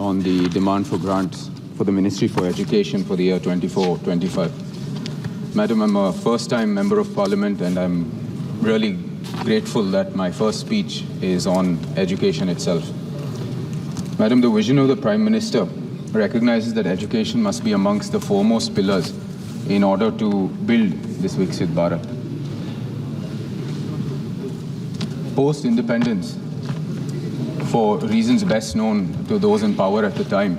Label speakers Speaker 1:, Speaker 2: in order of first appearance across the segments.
Speaker 1: on the demand for grants for the Ministry for Education for the year 24-25. Madam, I'm a first-time Member of Parliament, and I'm really grateful that my first speech is on education itself. Madam, the vision of the Prime Minister recognizes that education must be amongst the foremost pillars in order to build this Viksit Bharat. Post-independence, for reasons best known to those in power at the time,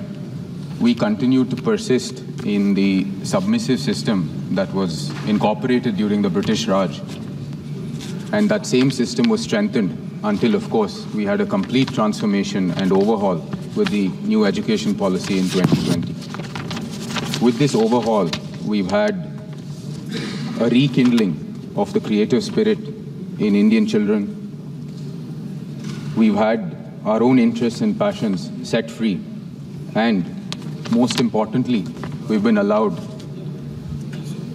Speaker 1: we continued to persist in the submissive system that was incorporated during the British Raj. And that same system was strengthened until, of course, we had a complete transformation and overhaul with the new education policy in 2020. With this overhaul, we've had a rekindling of the creative spirit in Indian children. We've had our own interests and passions set free. And most importantly, we've been allowed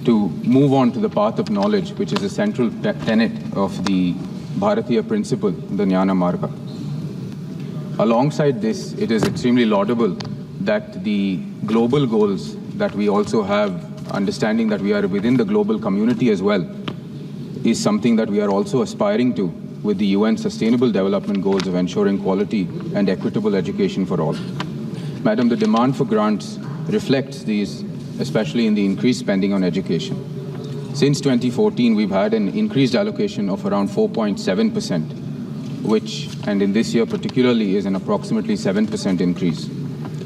Speaker 1: to move on to the path of knowledge, which is a central tenet of the Bharatiya principle, the Jnana Marga. Alongside this, it is extremely laudable that the global goals that we also have, understanding that we are within the global community as well, is something that we are also aspiring to with the UN Sustainable Development Goals of ensuring quality and equitable education for all. Madam, the demand for grants reflects these, especially in the increased spending on education. Since 2014, we've had an increased allocation of around 4.7%, which, and in this year particularly, is an approximately 7% increase.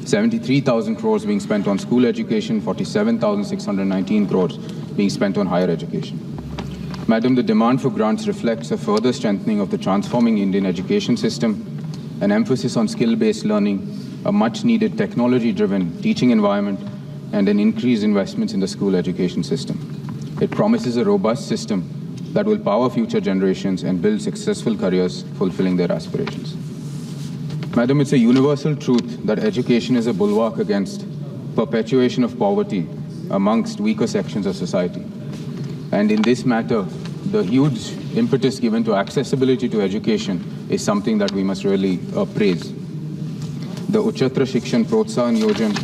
Speaker 1: 73,000 crores being spent on school education, 47,619 crores being spent on higher education. Madam, the demand for grants reflects a further strengthening of the transforming Indian education system, an emphasis on skill-based learning, a much-needed technology-driven teaching environment, and an increased investments in the school education system. It promises a robust system that will power future generations and build successful careers fulfilling their aspirations. Madam, it's a universal truth that education is a bulwark against perpetuation of poverty amongst weaker sections of society. And in this matter, the huge impetus given to accessibility to education is something that we must really praise. The Uchchatra Shikshan Protsahan Yojan,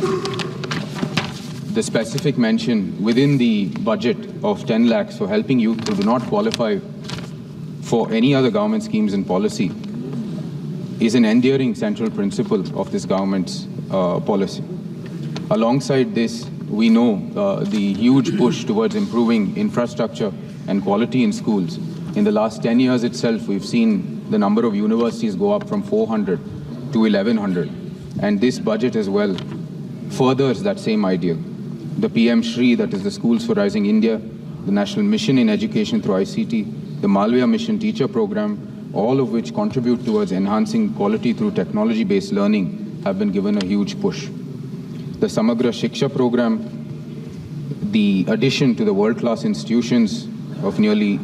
Speaker 1: the specific mention within the budget of 10 lakhs for helping youth who do not qualify for any other government schemes and policy is an enduring central principle of this government's policy. Alongside this, we know the huge push towards improving infrastructure and quality in schools. In the last 10 years itself, we've seen the number of universities go up from 400 to 1,100. And this budget as well furthers that same ideal. The PM Shri, that is the Schools for Rising India, the National Mission in Education through ICT, the Malviya Mission Teacher Program, all of which contribute towards enhancing quality through technology-based learning, have been given a huge push. The Samagra Shiksha Program, the addition to the world-class institutions of nearly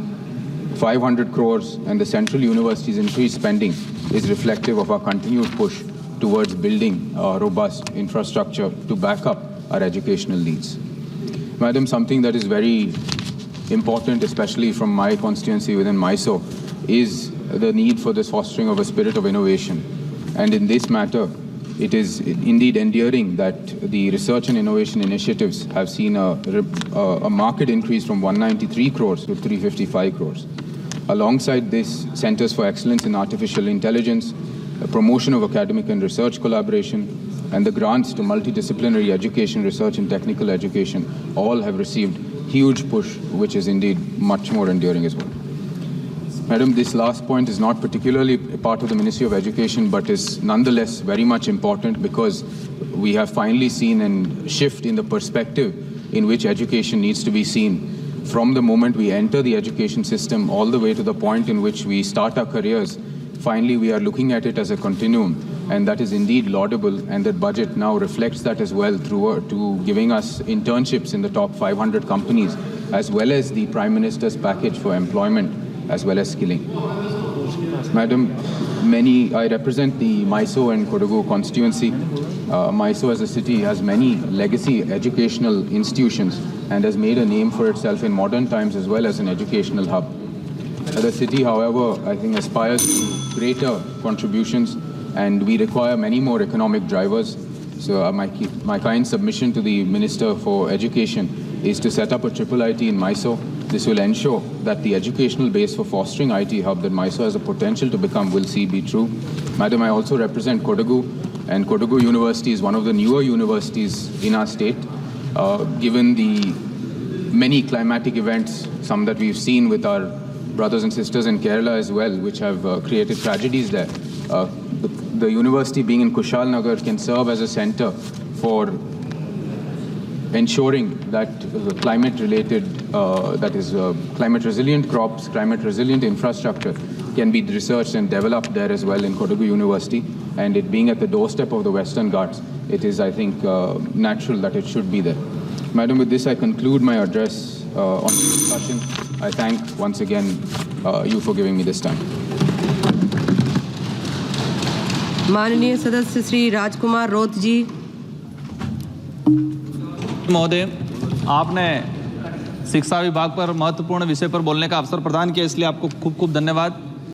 Speaker 1: 500 crores and the central universities' increased spending is reflective of our continued push towards building a robust infrastructure to back up our educational needs. Madam, something that is very important, especially from my constituency within Mysore, is the need for this fostering of a spirit of innovation. And in this matter, it is indeed endearing that the research and innovation initiatives have seen a marked increase from 193 crores to 355 crores. Alongside this, Centers for Excellence in Artificial Intelligence, the promotion of academic and research collaboration, and the grants to multidisciplinary education, research and technical education all have received huge push, which is indeed much more enduring as well. Madam, this last point is not particularly a part of the Ministry of Education, but is nonetheless very much important because we have finally seen a shift in the perspective in which education needs to be seen. From the moment we enter the education system all the way to the point in which we start our careers, finally we are looking at it as a continuum, and that is indeed laudable, and that budget now reflects that as well through to giving us internships in the top 500 companies, as well as the Prime Minister's package for employment, as well as skilling. Madam, I represent the Mysore and Kodagu constituency. Mysore as a city has many legacy educational institutions and has made a name for itself in modern times as well as an educational hub. The city, however, I think aspires to greater contributions and we require many more economic drivers. So my kind submission to the Minister for Education is to set up a triple IT in Mysore. This will ensure that the educational base for fostering IT hub that Mysore has a potential to become will see be true. Madam, I also represent Kodagu, and Kodagu University is one of the newer universities in our state. Given the many climatic events, some that we've seen with our brothers and sisters in Kerala as well, which have created tragedies there, the university being in Kushal Nagar can serve as a center for ensuring that climate-related, climate-resilient crops, climate-resilient infrastructure can be researched and developed there as well in Kodagu University. And it being at the doorstep of the Western Ghats, it is, I think, natural that it should be there. Madam, with this, I conclude my address on the discussion. I thank once again you for giving me this time.
Speaker 2: माननीय सदस्य श्री राजकुमार रोत जी।
Speaker 3: महोदय, आपने शिक्षा विभाग पर महत्वपूर्ण विषय पर बोलने का अवसर प्रदान किया, इसलिए आपको खूब खूब धन्यवाद।